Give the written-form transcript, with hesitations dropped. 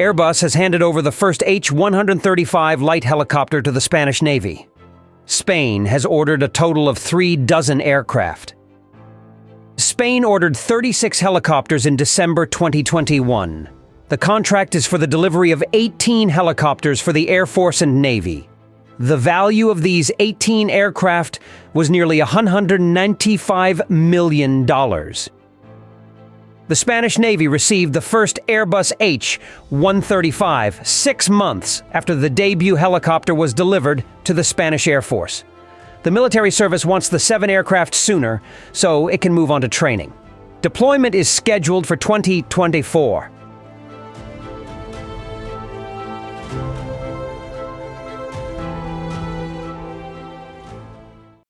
Airbus has handed over the first H135 light helicopter to the Spanish Navy. Spain has ordered a total of 36 aircraft. Spain ordered 36 helicopters in December 2021. The contract is for the delivery of 18 helicopters for the Air Force and Navy. The value of these 18 aircraft was nearly $195 million. The Spanish Navy received the first Airbus H135 6 months after the debut helicopter was delivered to the Spanish Air Force. The military service wants the 7 aircraft sooner, so it can move on to training. Deployment is scheduled for 2024.